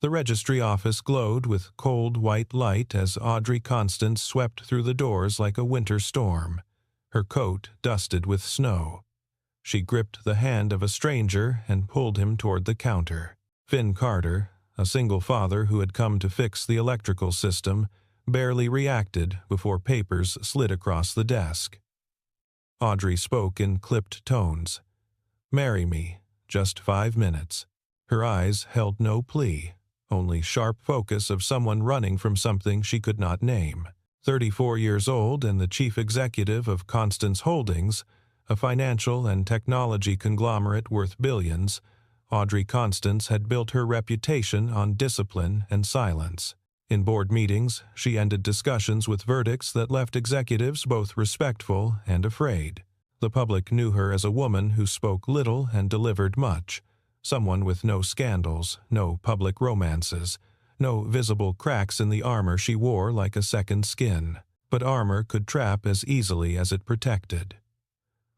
The registry office glowed with cold white light as Audrey Constance swept through the doors like a winter storm, her coat dusted with snow. She gripped the hand of a stranger and pulled him toward the counter. Finn Carter, a single father who had come to fix the electrical system, barely reacted before papers slid across the desk. Audrey spoke in clipped tones. "Marry me, just 5 minutes." Her eyes held no plea, only sharp focus of someone running from something she could not name. 34 years old and the chief executive of Constance Holdings, a financial and technology conglomerate worth billions, Audrey Constance had built her reputation on discipline and silence. In board meetings, she ended discussions with verdicts that left executives both respectful and afraid. The public knew her as a woman who spoke little and delivered much, someone with no scandals, no public romances, no visible cracks in the armor she wore like a second skin. But armor could trap as easily as it protected.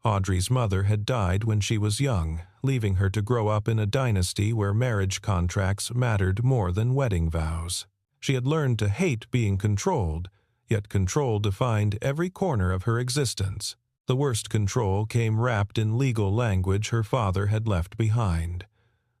Audrey's mother had died when she was young, leaving her to grow up in a dynasty where marriage contracts mattered more than wedding vows. She had learned to hate being controlled, yet control defined every corner of her existence. The worst control came wrapped in legal language her father had left behind.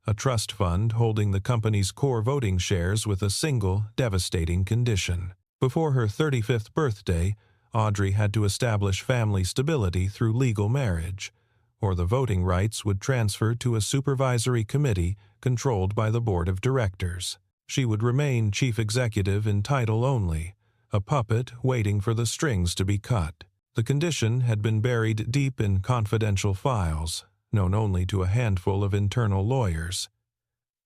A trust fund holding the company's core voting shares with a single, devastating condition. Before her 35th birthday, Audrey had to establish family stability through legal marriage, or the voting rights would transfer to a supervisory committee controlled by the board of directors. She would remain chief executive in title only, a puppet waiting for the strings to be cut. The condition had been buried deep in confidential files, known only to a handful of internal lawyers.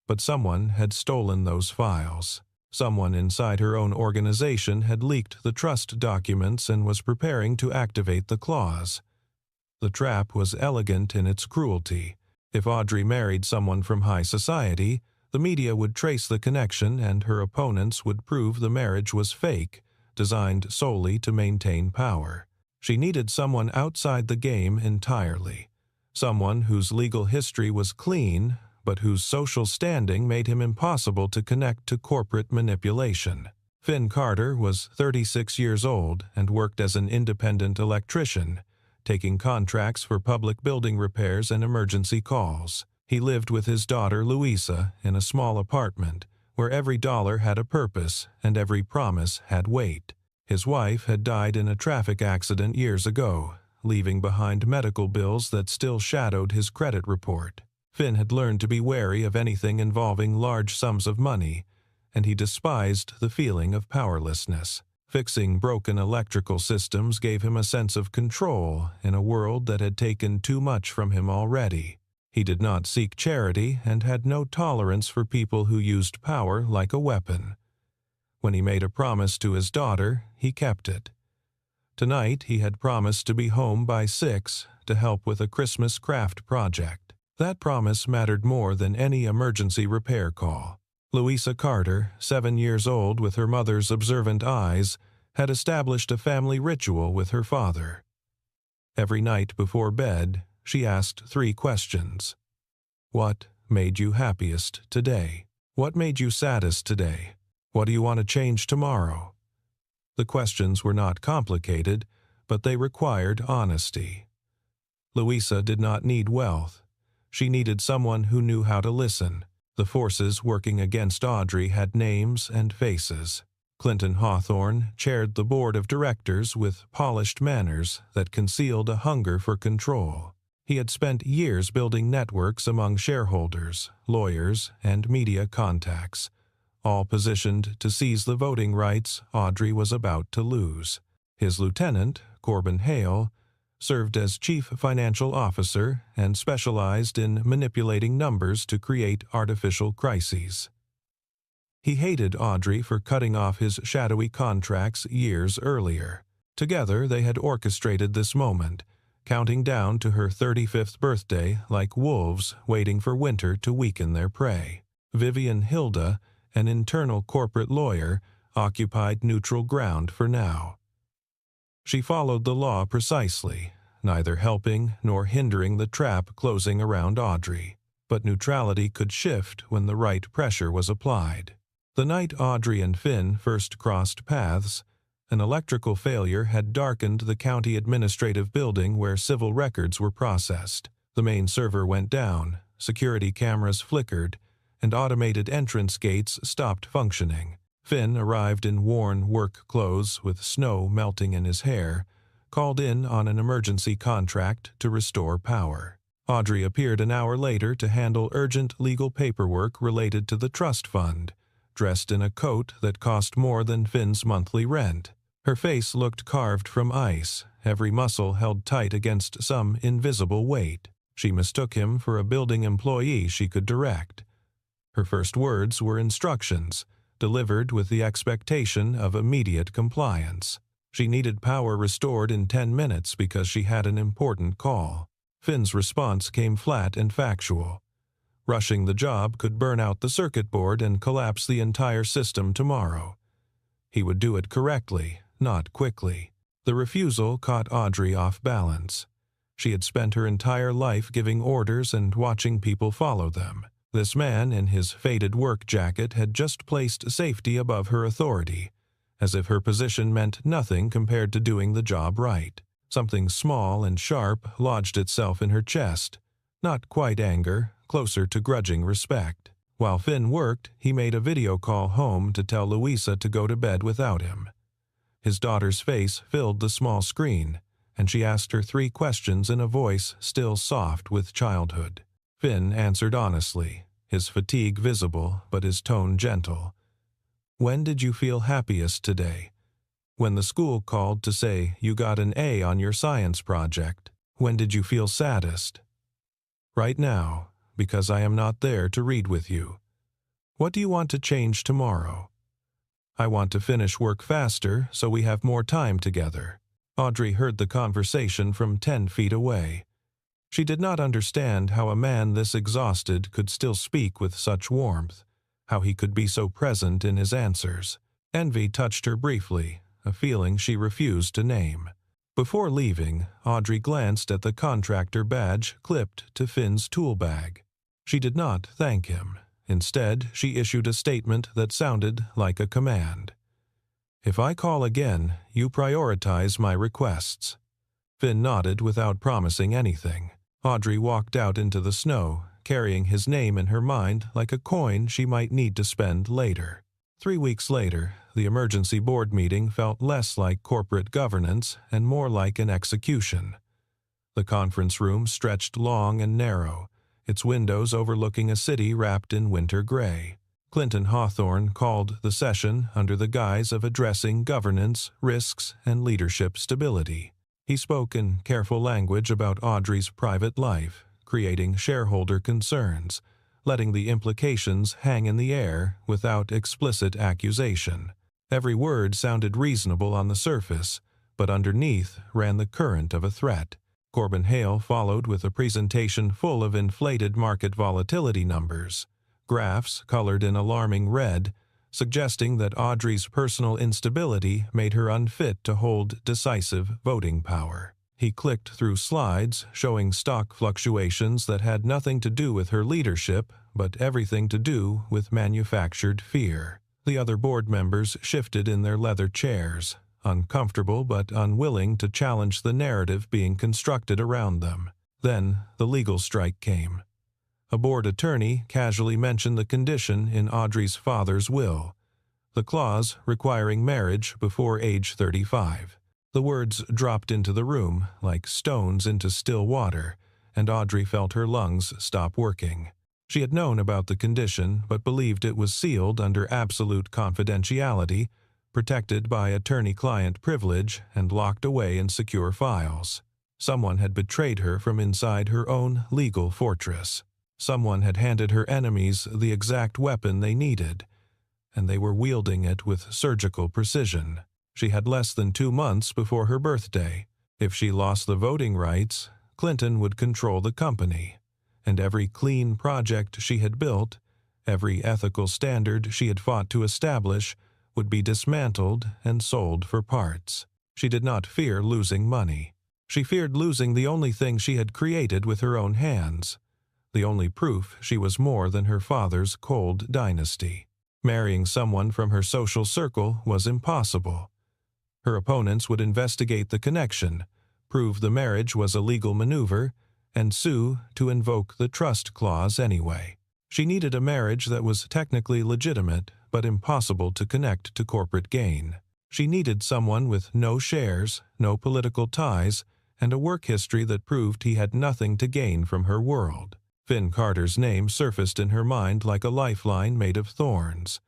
But someone had stolen those files. Someone inside her own organization had leaked the trust documents and was preparing to activate the clause. The trap was elegant in its cruelty. If Audrey married someone from high society, the media would trace the connection and her opponents would prove the marriage was fake, designed solely to maintain power. She needed someone outside the game entirely. Someone whose legal history was clean, but whose social standing made him impossible to connect to corporate manipulation. Finn Carter was 36 years old and worked as an independent electrician, taking contracts for public building repairs and emergency calls. He lived with his daughter Louisa in a small apartment where every dollar had a purpose and every promise had weight. His wife had died in a traffic accident years ago, leaving behind medical bills that still shadowed his credit report. Finn had learned to be wary of anything involving large sums of money, and he despised the feeling of powerlessness. Fixing broken electrical systems gave him a sense of control in a world that had taken too much from him already. He did not seek charity and had no tolerance for people who used power like a weapon. When he made a promise to his daughter, he kept it. Tonight he had promised to be home by 6 to help with a Christmas craft project. That promise mattered more than any emergency repair call. Louisa Carter, 7 years old with her mother's observant eyes, had established a family ritual with her father. Every night before bed, she asked 3 questions. What made you happiest today? What made you saddest today? What do you want to change tomorrow? The questions were not complicated, but they required honesty. Louisa did not need wealth. She needed someone who knew how to listen. The forces working against Audrey had names and faces. Clinton Hawthorne chaired the board of directors with polished manners that concealed a hunger for control. He had spent years building networks among shareholders, lawyers, and media contacts, all positioned to seize the voting rights Audrey was about to lose. His lieutenant, Corbin Hale, served as chief financial officer and specialized in manipulating numbers to create artificial crises. He hated Audrey for cutting off his shadowy contracts years earlier. Together they had orchestrated this moment, counting down to her 35th birthday like wolves waiting for winter to weaken their prey. Vivian Hilda, an internal corporate lawyer, occupied neutral ground for now. She followed the law precisely, neither helping nor hindering the trap closing around Audrey. but neutrality could shift when the right pressure was applied. The night Audrey and Finn first crossed paths, an electrical failure had darkened the county administrative building where civil records were processed. The main server went down, security cameras flickered, and automated entrance gates stopped functioning. Finn arrived in worn work clothes with snow melting in his hair, called in on an emergency contract to restore power. Audrey appeared an hour later to handle urgent legal paperwork related to the trust fund, dressed in a coat that cost more than Finn's monthly rent. Her face looked carved from ice, every muscle held tight against some invisible weight. She mistook him for a building employee she could direct. Her first words were instructions, delivered with the expectation of immediate compliance. She needed power restored in 10 minutes because she had an important call. Finn's response came flat and factual. Rushing the job could burn out the circuit board and collapse the entire system tomorrow. He would do it correctly, not quickly. The refusal caught Audrey off balance. She had spent her entire life giving orders and watching people follow them. This man in his faded work jacket had just placed safety above her authority, as if her position meant nothing compared to doing the job right. Something small and sharp lodged itself in her chest, not quite anger, closer to grudging respect. While Finn worked, he made a video call home to tell Louisa to go to bed without him. His daughter's face filled the small screen, and she asked her 3 questions in a voice still soft with childhood. Finn answered honestly, his fatigue visible but his tone gentle. "When did you feel happiest today? When the school called to say you got an A on your science project. When did you feel saddest?" "Right now, because I am not there to read with you." "What do you want to change tomorrow?" "I want to finish work faster so we have more time together." Audrey heard the conversation from 10 feet away. She did not understand how a man this exhausted could still speak with such warmth, how he could be so present in his answers. Envy touched her briefly, a feeling she refused to name. Before leaving, Audrey glanced at the contractor badge clipped to Finn's tool bag. She did not thank him. Instead, she issued a statement that sounded like a command. "If I call again, you prioritize my requests." Finn nodded without promising anything. Audrey walked out into the snow, carrying his name in her mind like a coin she might need to spend later. 3 weeks later, the emergency board meeting felt less like corporate governance and more like an execution. The conference room stretched long and narrow, its windows overlooking a city wrapped in winter gray. Clinton Hawthorne called the session under the guise of addressing governance, risks, and leadership stability. He spoke in careful language about Audrey's private life, creating shareholder concerns, letting the implications hang in the air without explicit accusation. Every word sounded reasonable on the surface, but underneath ran the current of a threat. Corbin Hale followed with a presentation full of inflated market volatility numbers, graphs colored in alarming red, suggesting that Audrey's personal instability made her unfit to hold decisive voting power. He clicked through slides showing stock fluctuations that had nothing to do with her leadership, but everything to do with manufactured fear. The other board members shifted in their leather chairs, uncomfortable but unwilling to challenge the narrative being constructed around them. Then the legal strike came. A board attorney casually mentioned the condition in Audrey's father's will, the clause requiring marriage before age 35. The words dropped into the room like stones into still water, and Audrey felt her lungs stop working. She had known about the condition but believed it was sealed under absolute confidentiality, protected by attorney-client privilege and locked away in secure files. Someone had betrayed her from inside her own legal fortress. Someone had handed her enemies the exact weapon they needed, and they were wielding it with surgical precision. She had less than 2 months before her birthday. If she lost the voting rights, Clinton would control the company, and every clean project she had built, every ethical standard she had fought to establish, would be dismantled and sold for parts. She did not fear losing money. She feared losing the only thing she had created with her own hands, the only proof she was more than her father's cold dynasty. Marrying someone from her social circle was impossible. Her opponents would investigate the connection, prove the marriage was a legal maneuver, and sue to invoke the trust clause anyway. She needed a marriage that was technically legitimate but impossible to connect to corporate gain. She needed someone with no shares, no political ties, and a work history that proved he had nothing to gain from her world. Finn Carter's name surfaced in her mind like a lifeline made of thorns.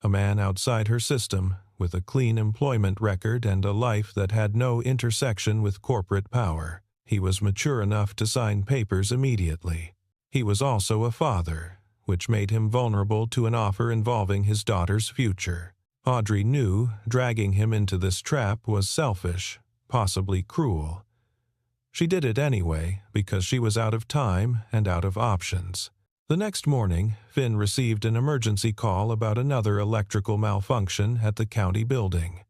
A man outside her system, with a clean employment record and a life that had no intersection with corporate power. He was mature enough to sign papers immediately. He was also a father, which made him vulnerable to an offer involving his daughter's future. Audrey knew dragging him into this trap was selfish, possibly cruel. She did it anyway because she was out of time and out of options. The next morning, Finn received an emergency call about another electrical malfunction at the county building.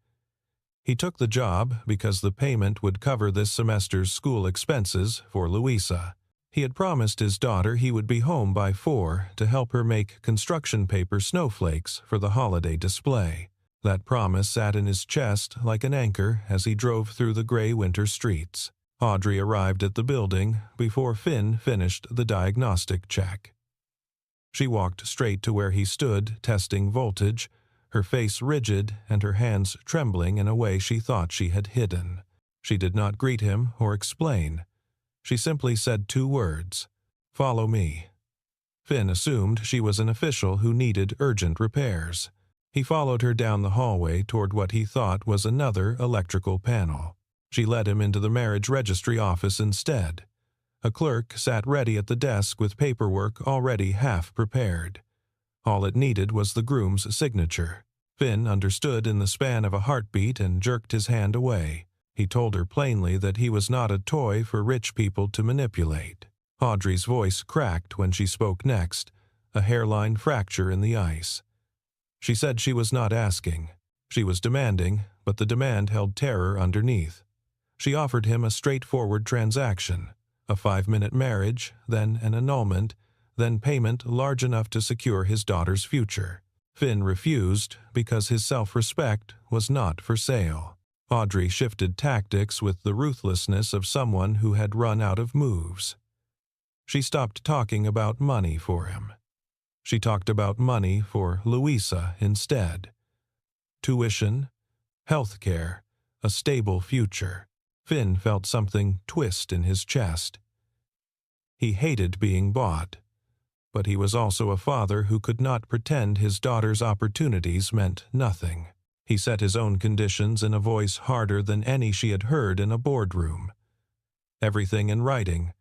He took the job because the payment would cover this semester's school expenses for Louisa. He had promised his daughter he would be home by 4 to help her make construction paper snowflakes for the holiday display. That promise sat in his chest like an anchor as he drove through the gray winter streets. Audrey arrived at the building before Finn finished the diagnostic check. She walked straight to where he stood, testing voltage, her face rigid and her hands trembling in a way she thought she had hidden. She did not greet him or explain. She simply said 2 words, "Follow me." Finn assumed she was an official who needed urgent repairs. He followed her down the hallway toward what he thought was another electrical panel. She led him into the marriage registry office instead. A clerk sat ready at the desk with paperwork already half prepared. All it needed was the groom's signature. Finn understood in the span of a heartbeat and jerked his hand away. He told her plainly that he was not a toy for rich people to manipulate. Audrey's voice cracked when she spoke next, a hairline fracture in the ice. She said she was not asking. She was demanding, but the demand held terror underneath. She offered him a straightforward transaction. A 5-minute marriage, then an annulment, then payment large enough to secure his daughter's future. Finn refused because his self-respect was not for sale. Audrey shifted tactics with the ruthlessness of someone who had run out of moves. She stopped talking about money for him. She talked about money for Louisa instead. Tuition, health care, a stable future. Finn felt something twist in his chest. He hated being bought, but he was also a father who could not pretend his daughter's opportunities meant nothing. He set his own conditions in a voice harder than any she had heard in a boardroom. Everything in writing.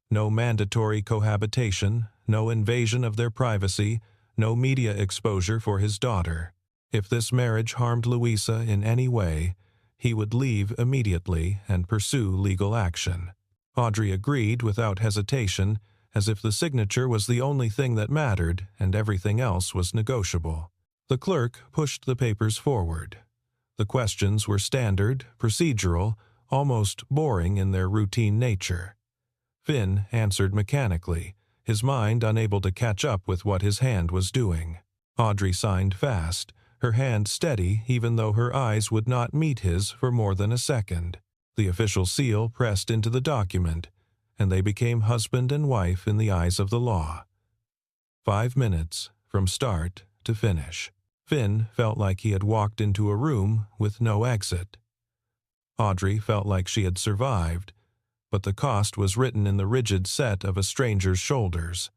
No mandatory cohabitation, no invasion of their privacy, no media exposure for his daughter. If this marriage harmed Louisa in any way, he would leave immediately and pursue legal action. Audrey agreed without hesitation, as if the signature was the only thing that mattered and everything else was negotiable. The clerk pushed the papers forward. The questions were standard, procedural, almost boring in their routine nature. Finn answered mechanically, his mind unable to catch up with what his hand was doing. Audrey signed fast, her hand steady even though her eyes would not meet his for more than a second. The official seal pressed into the document, and they became husband and wife in the eyes of the law. 5 minutes, from start to finish. Finn felt like he had walked into a room with no exit. Audrey felt like she had survived, but the cost was written in the rigid set of a stranger's shoulders,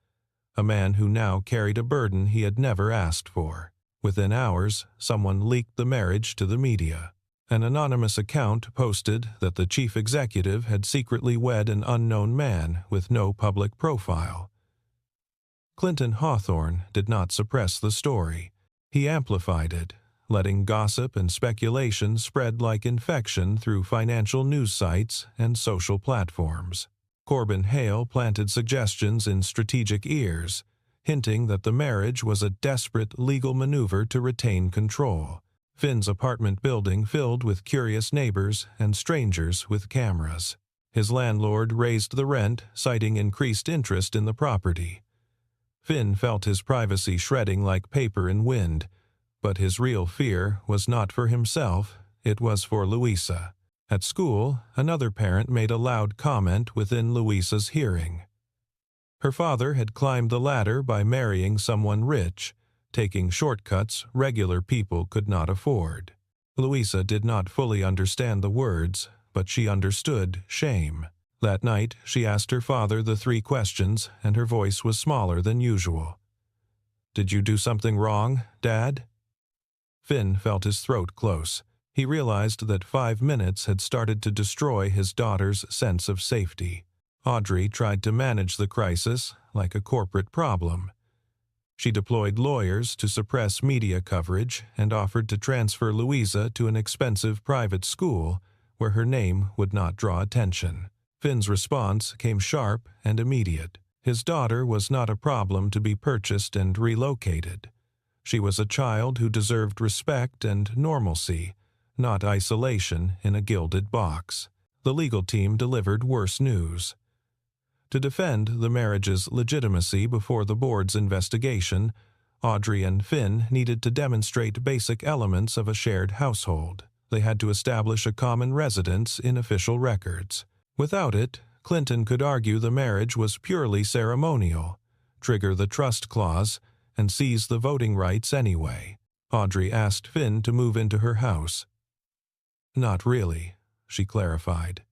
a man who now carried a burden he had never asked for. Within hours, someone leaked the marriage to the media. An anonymous account posted that the chief executive had secretly wed an unknown man with no public profile. Clinton Hawthorne did not suppress the story. He amplified it, letting gossip and speculation spread like infection through financial news sites and social platforms. Corbin Hale planted suggestions in strategic ears, hinting that the marriage was a desperate legal maneuver to retain control. Finn's apartment building filled with curious neighbors and strangers with cameras. His landlord raised the rent, citing increased interest in the property. Finn felt his privacy shredding like paper in wind, but his real fear was not for himself, it was for Louisa. At school, another parent made a loud comment within Louisa's hearing. Her father had climbed the ladder by marrying someone rich, taking shortcuts regular people could not afford. Louisa did not fully understand the words, but she understood shame. That night, she asked her father the 3 questions, and her voice was smaller than usual. "Did you do something wrong, Dad?" Finn felt his throat close. He realized that 5 minutes had started to destroy his daughter's sense of safety. Audrey tried to manage the crisis like a corporate problem. She deployed lawyers to suppress media coverage and offered to transfer Louisa to an expensive private school where her name would not draw attention. Finn's response came sharp and immediate. His daughter was not a problem to be purchased and relocated. She was a child who deserved respect and normalcy, not isolation in a gilded box. The legal team delivered worse news. To defend the marriage's legitimacy before the board's investigation, Audrey and Finn needed to demonstrate basic elements of a shared household. They had to establish a common residence in official records. Without it, Clinton could argue the marriage was purely ceremonial, trigger the trust clause, and seize the voting rights anyway. Audrey asked Finn to move into her house. "Not really," she clarified.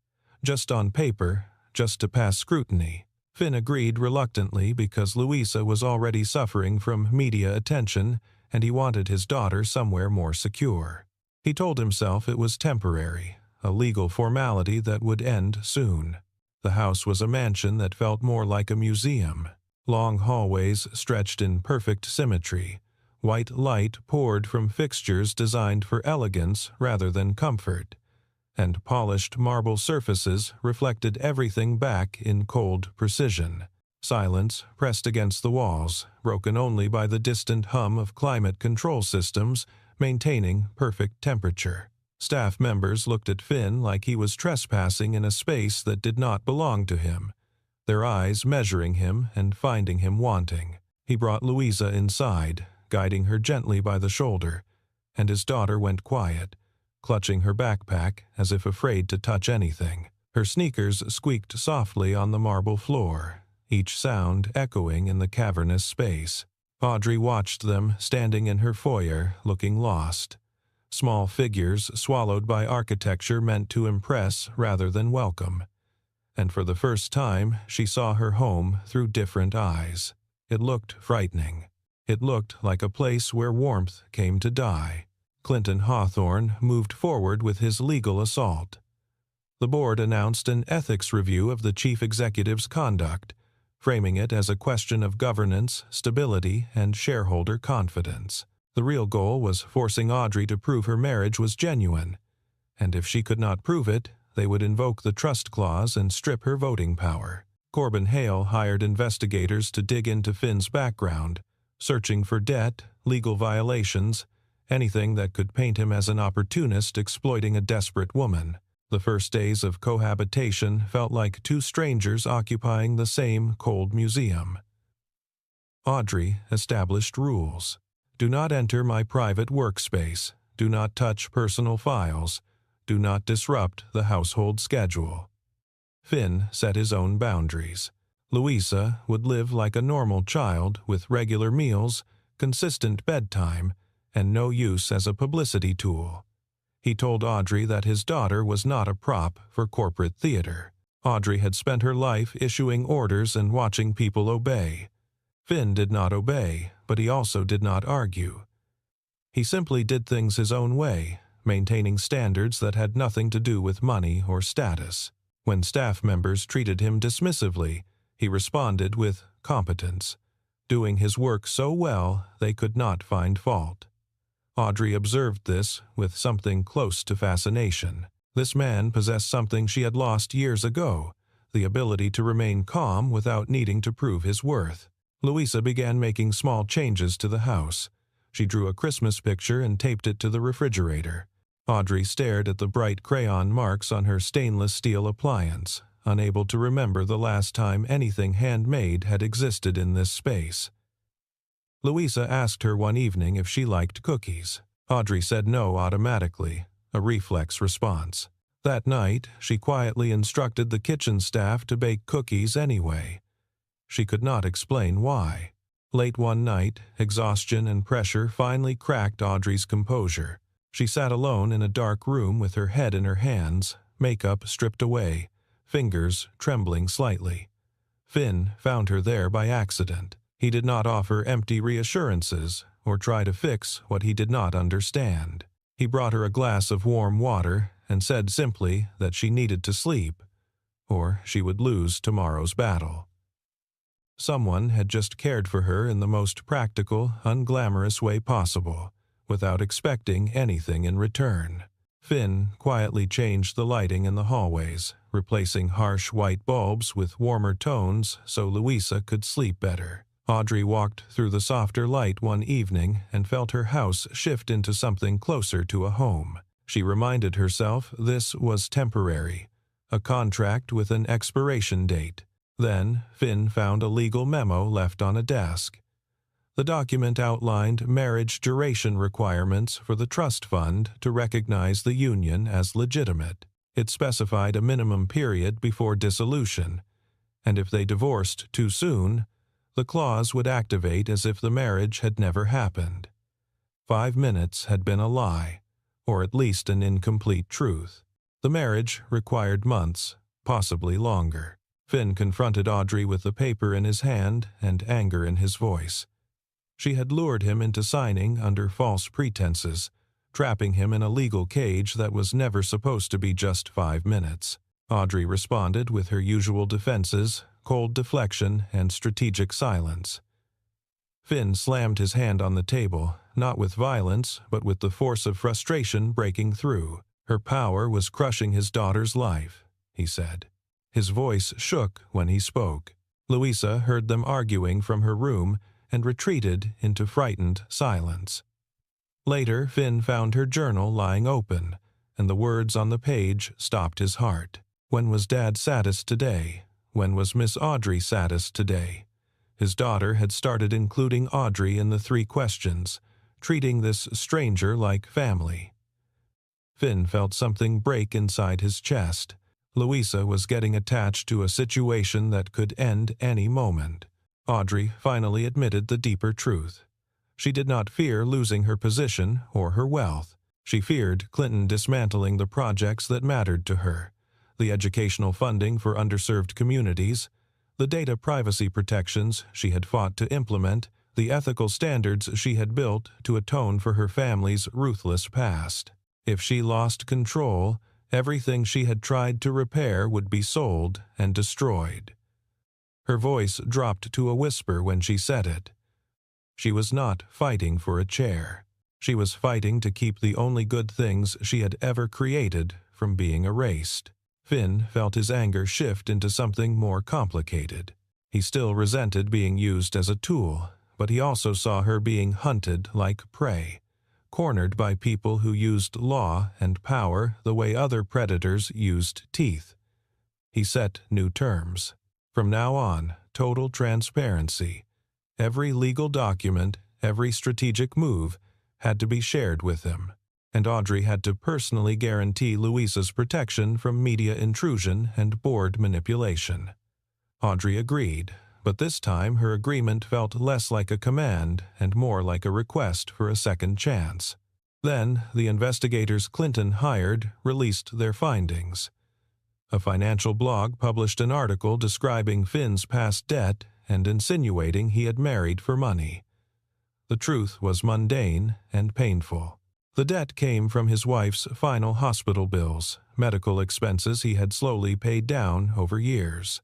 "Just on paper, just to pass scrutiny." Finn agreed reluctantly because Louisa was already suffering from media attention and he wanted his daughter somewhere more secure. He told himself it was temporary, a legal formality that would end soon. The house was a mansion that felt more like a museum. Long hallways stretched in perfect symmetry. White light poured from fixtures designed for elegance rather than comfort, and polished marble surfaces reflected everything back in cold precision. Silence pressed against the walls, broken only by the distant hum of climate control systems maintaining perfect temperature. Staff members looked at Finn like he was trespassing in a space that did not belong to him, their eyes measuring him and finding him wanting. He brought Louisa inside, guiding her gently by the shoulder, and his daughter went quiet, clutching her backpack as if afraid to touch anything. Her sneakers squeaked softly on the marble floor, each sound echoing in the cavernous space. Audrey watched them standing in her foyer, looking lost. Small figures swallowed by architecture meant to impress rather than welcome. And for the first time, she saw her home through different eyes. It looked frightening. It looked like a place where warmth came to die. Clinton Hawthorne moved forward with his legal assault. The board announced an ethics review of the chief executive's conduct, framing it as a question of governance, stability, and shareholder confidence. The real goal was forcing Audrey to prove her marriage was genuine, and if she could not prove it, they would invoke the trust clause and strip her voting power. Corbin Hale hired investigators to dig into Finn's background, searching for debt, legal violations, anything that could paint him as an opportunist exploiting a desperate woman. The first days of cohabitation felt like 2 strangers occupying the same cold museum. Audrey established rules. Do not enter my private workspace. Do not touch personal files. Do not disrupt the household schedule. Finn set his own boundaries. Louisa would live like a normal child with regular meals, consistent bedtime, and no use as a publicity tool. He told Audrey that his daughter was not a prop for corporate theater. Audrey had spent her life issuing orders and watching people obey. Finn did not obey, but he also did not argue. He simply did things his own way, maintaining standards that had nothing to do with money or status. When staff members treated him dismissively, he responded with competence, doing his work so well they could not find fault. Audrey observed this with something close to fascination. This man possessed something she had lost years ago, the ability to remain calm without needing to prove his worth. Louisa began making small changes to the house. She drew a Christmas picture and taped it to the refrigerator. Audrey stared at the bright crayon marks on her stainless steel appliance, unable to remember the last time anything handmade had existed in this space. Louisa asked her one evening if she liked cookies. Audrey said no automatically, a reflex response. That night, she quietly instructed the kitchen staff to bake cookies anyway. She could not explain why. Late one night, exhaustion and pressure finally cracked Audrey's composure. She sat alone in a dark room with her head in her hands, makeup stripped away, fingers trembling slightly. Finn found her there by accident. He did not offer empty reassurances or try to fix what he did not understand. He brought her a glass of warm water and said simply that she needed to sleep, or she would lose tomorrow's battle. Someone had just cared for her in the most practical, unglamorous way possible, without expecting anything in return. Finn quietly changed the lighting in the hallways, replacing harsh white bulbs with warmer tones so Louisa could sleep better. Audrey walked through the softer light one evening and felt her house shift into something closer to a home. She reminded herself this was temporary, a contract with an expiration date. Then, Finn found a legal memo left on a desk. The document outlined marriage duration requirements for the trust fund to recognize the union as legitimate. It specified a minimum period before dissolution, and if they divorced too soon, the clause would activate as if the marriage had never happened. 5 minutes had been a lie, or at least an incomplete truth. The marriage required months, possibly longer. Finn confronted Audrey with the paper in his hand and anger in his voice. She had lured him into signing under false pretenses, trapping him in a legal cage that was never supposed to be just 5 minutes. Audrey responded with her usual defenses, cold deflection, and strategic silence. Finn slammed his hand on the table, not with violence, but with the force of frustration breaking through. Her power was crushing his daughter's life, he said. His voice shook when he spoke. Louisa heard them arguing from her room and retreated into frightened silence. Later, Finn found her journal lying open, and the words on the page stopped his heart. When was Dad saddest today? When was Miss Audrey saddest today? His daughter had started including Audrey in the 3 questions, treating this stranger like family. Finn felt something break inside his chest. Louisa was getting attached to a situation that could end any moment. Audrey finally admitted the deeper truth. She did not fear losing her position or her wealth. She feared Clinton dismantling the projects that mattered to her, the educational funding for underserved communities, the data privacy protections she had fought to implement, the ethical standards she had built to atone for her family's ruthless past. If she lost control, everything she had tried to repair would be sold and destroyed. Her voice dropped to a whisper when she said it. She was not fighting for a chair. She was fighting to keep the only good things she had ever created from being erased. Finn felt his anger shift into something more complicated. He still resented being used as a tool, but he also saw her being hunted like prey, cornered by people who used law and power the way other predators used teeth. He set new terms. From now on, total transparency. Every legal document, every strategic move had to be shared with him, and Audrey had to personally guarantee Louisa's protection from media intrusion and board manipulation. Audrey agreed, but this time her agreement felt less like a command and more like a request for a second chance. Then, the investigators Clinton hired released their findings. A financial blog published an article describing Finn's past debt and insinuating he had married for money. The truth was mundane and painful. The debt came from his wife's final hospital bills, medical expenses he had slowly paid down over years.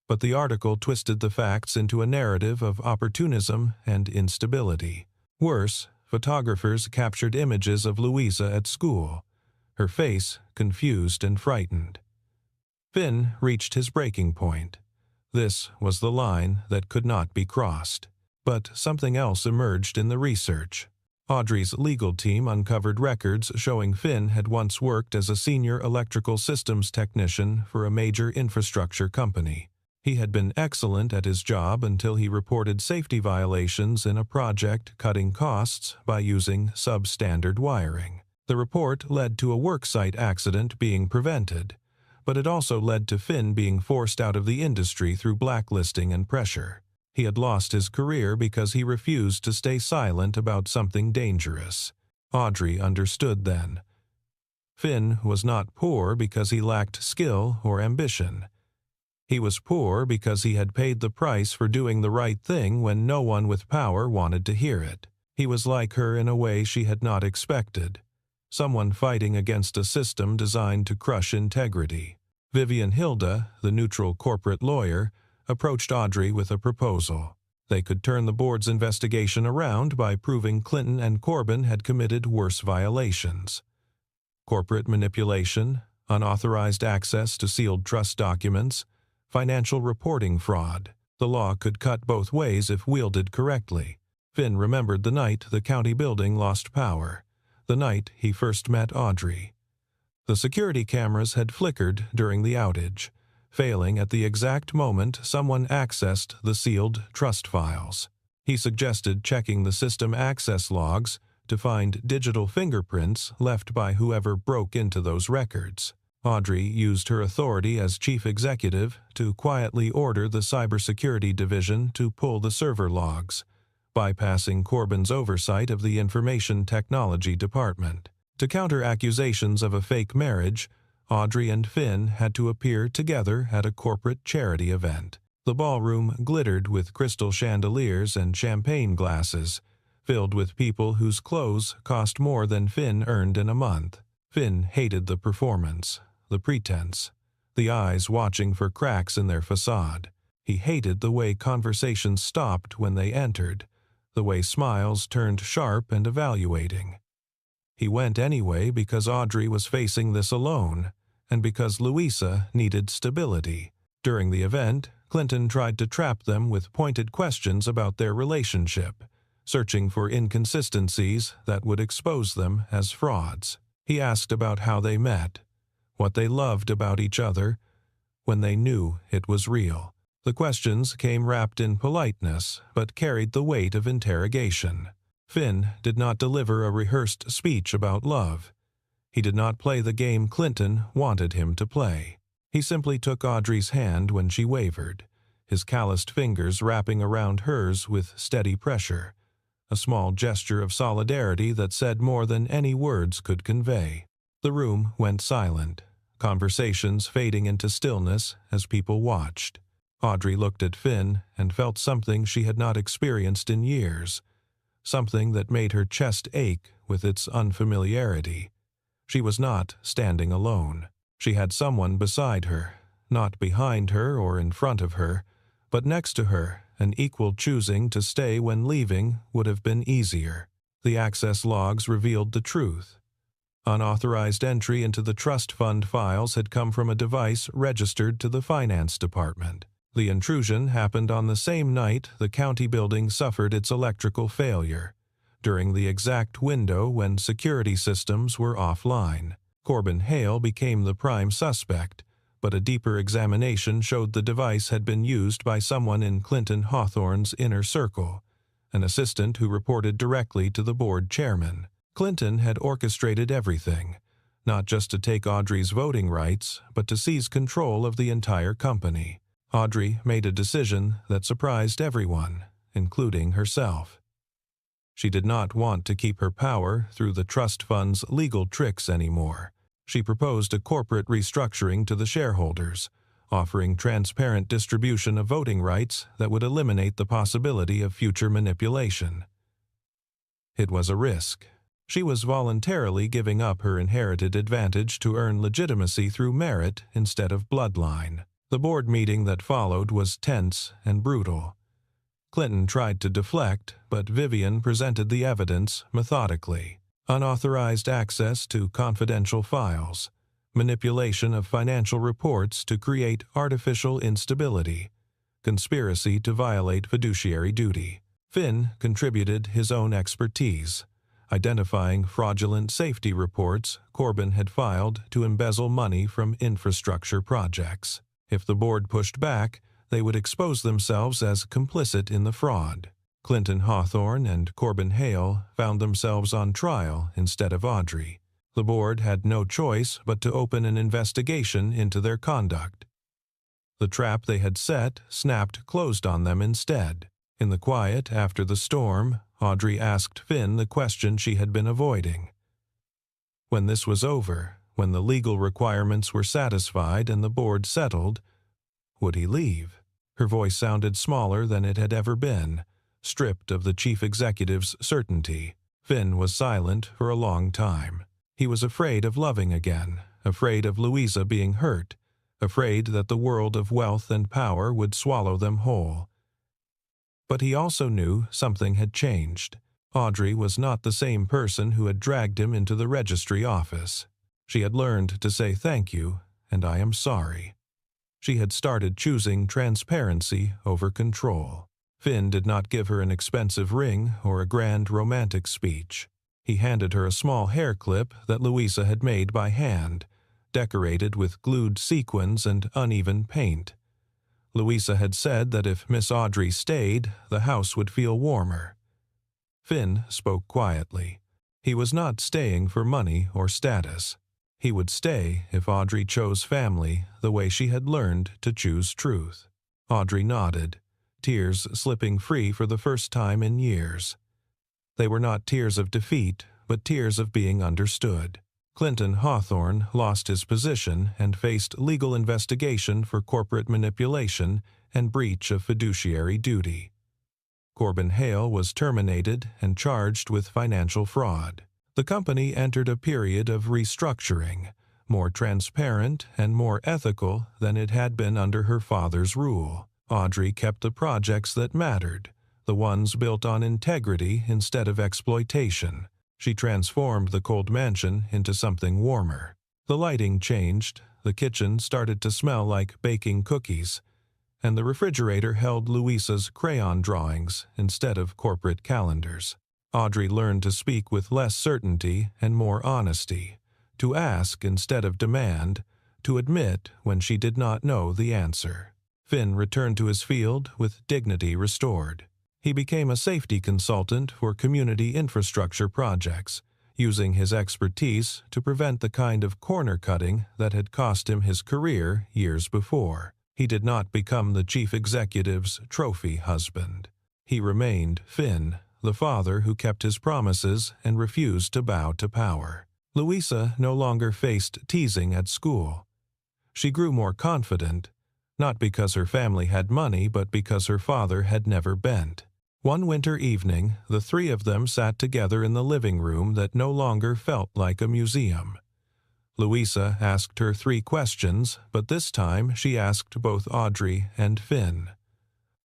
But the article twisted the facts into a narrative of opportunism and instability. Worse, photographers captured images of Louisa at school, her face confused and frightened. Finn reached his breaking point. This was the line that could not be crossed. But something else emerged in the research. Audrey's legal team uncovered records showing Finn had once worked as a senior electrical systems technician for a major infrastructure company. He had been excellent at his job until he reported safety violations in a project cutting costs by using substandard wiring. The report led to a worksite accident being prevented, but it also led to Finn being forced out of the industry through blacklisting and pressure. He had lost his career because he refused to stay silent about something dangerous. Audrey understood then. Finn was not poor because he lacked skill or ambition. He was poor because he had paid the price for doing the right thing when no one with power wanted to hear it. He was like her in a way she had not expected. Someone fighting against a system designed to crush integrity. Vivian Hilda, the neutral corporate lawyer, approached Audrey with a proposal. They could turn the board's investigation around by proving Clinton and Corbin had committed worse violations. Corporate manipulation, unauthorized access to sealed trust documents, financial reporting fraud. The law could cut both ways if wielded correctly. Finn remembered the night the county building lost power, the night he first met Audrey. The security cameras had flickered during the outage, failing at the exact moment someone accessed the sealed trust files. He suggested checking the system access logs to find digital fingerprints left by whoever broke into those records. Audrey used her authority as chief executive to quietly order the cybersecurity division to pull the server logs, bypassing Corbin's oversight of the information technology department. To counter accusations of a fake marriage, Audrey and Finn had to appear together at a corporate charity event. The ballroom glittered with crystal chandeliers and champagne glasses, filled with people whose clothes cost more than Finn earned in a month. Finn hated the performance, the pretense, the eyes watching for cracks in their facade. He hated the way conversations stopped when they entered, the way smiles turned sharp and evaluating. He went anyway because Audrey was facing this alone, and because Louisa needed stability. During the event, Clinton tried to trap them with pointed questions about their relationship, searching for inconsistencies that would expose them as frauds. He asked about how they met, what they loved about each other, when they knew it was real. The questions came wrapped in politeness, but carried the weight of interrogation. Finn did not deliver a rehearsed speech about love. He did not play the game Clinton wanted him to play. He simply took Audrey's hand when she wavered, his calloused fingers wrapping around hers with steady pressure, a small gesture of solidarity that said more than any words could convey. The room went silent, conversations fading into stillness as people watched. Audrey looked at Finn and felt something she had not experienced in years, something that made her chest ache with its unfamiliarity. She was not standing alone. She had someone beside her, not behind her or in front of her, but next to her, an equal choosing to stay when leaving would have been easier. The access logs revealed the truth. Unauthorized entry into the trust fund files had come from a device registered to the finance department. The intrusion happened on the same night the county building suffered its electrical failure, during the exact window when security systems were offline. Corbin Hale became the prime suspect, but a deeper examination showed the device had been used by someone in Clinton Hawthorne's inner circle, an assistant who reported directly to the board chairman. Clinton had orchestrated everything, not just to take Audrey's voting rights, but to seize control of the entire company. Audrey made a decision that surprised everyone, including herself. She did not want to keep her power through the trust fund's legal tricks anymore. She proposed a corporate restructuring to the shareholders, offering transparent distribution of voting rights that would eliminate the possibility of future manipulation. It was a risk. She was voluntarily giving up her inherited advantage to earn legitimacy through merit instead of bloodline. The board meeting that followed was tense and brutal. Clinton tried to deflect, but Vivian presented the evidence methodically. Unauthorized access to confidential files, manipulation of financial reports to create artificial instability, conspiracy to violate fiduciary duty. Finn contributed his own expertise, identifying fraudulent safety reports Corbin had filed to embezzle money from infrastructure projects. If the board pushed back, they would expose themselves as complicit in the fraud. Clinton Hawthorne and Corbin Hale found themselves on trial instead of Audrey. The board had no choice but to open an investigation into their conduct. The trap they had set snapped closed on them instead. In the quiet after the storm, Audrey asked Finn the question she had been avoiding. When this was over, when the legal requirements were satisfied and the board settled, would he leave? Her voice sounded smaller than it had ever been, stripped of the chief executive's certainty. Finn was silent for a long time. He was afraid of loving again, afraid of Louisa being hurt, afraid that the world of wealth and power would swallow them whole. But he also knew something had changed. Audrey was not the same person who had dragged him into the registry office. She had learned to say thank you, and I am sorry. She had started choosing transparency over control. Finn did not give her an expensive ring or a grand romantic speech. He handed her a small hair clip that Louisa had made by hand, decorated with glued sequins and uneven paint. Louisa had said that if Miss Audrey stayed, the house would feel warmer. Finn spoke quietly. He was not staying for money or status. He would stay if Audrey chose family the way she had learned to choose truth. Audrey nodded, tears slipping free for the first time in years. They were not tears of defeat, but tears of being understood. Clinton Hawthorne lost his position and faced legal investigation for corporate manipulation and breach of fiduciary duty. Corbin Hale was terminated and charged with financial fraud. The company entered a period of restructuring, more transparent and more ethical than it had been under her father's rule. Audrey kept the projects that mattered, the ones built on integrity instead of exploitation. She transformed the cold mansion into something warmer. The lighting changed, the kitchen started to smell like baking cookies, and the refrigerator held Louisa's crayon drawings instead of corporate calendars. Audrey learned to speak with less certainty and more honesty, to ask instead of demand, to admit when she did not know the answer. Finn returned to his field with dignity restored. He became a safety consultant for community infrastructure projects, using his expertise to prevent the kind of corner-cutting that had cost him his career years before. He did not become the chief executive's trophy husband. He remained Finn, the father who kept his promises and refused to bow to power. Louisa no longer faced teasing at school. She grew more confident, not because her family had money, but because her father had never bent. One winter evening, the three of them sat together in the living room that no longer felt like a museum. Louisa asked her 3 questions, but this time she asked both Audrey and Finn.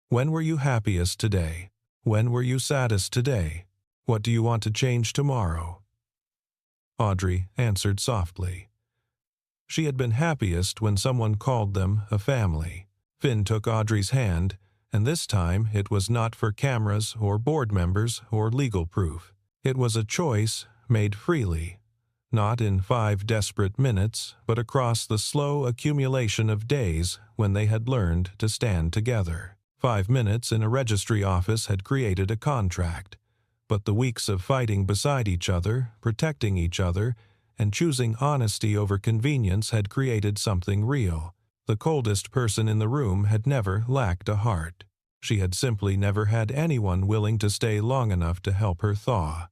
When were you happiest today? When were you saddest today? What do you want to change tomorrow? Audrey answered softly. She had been happiest when someone called them a family. Finn took Audrey's hand, and this time it was not for cameras or board members or legal proof. It was a choice made freely, not in 5 desperate minutes, but across the slow accumulation of days when they had learned to stand together. 5 minutes in a registry office had created a contract, but the weeks of fighting beside each other, protecting each other, and choosing honesty over convenience had created something real. The coldest person in the room had never lacked a heart. She had simply never had anyone willing to stay long enough to help her thaw.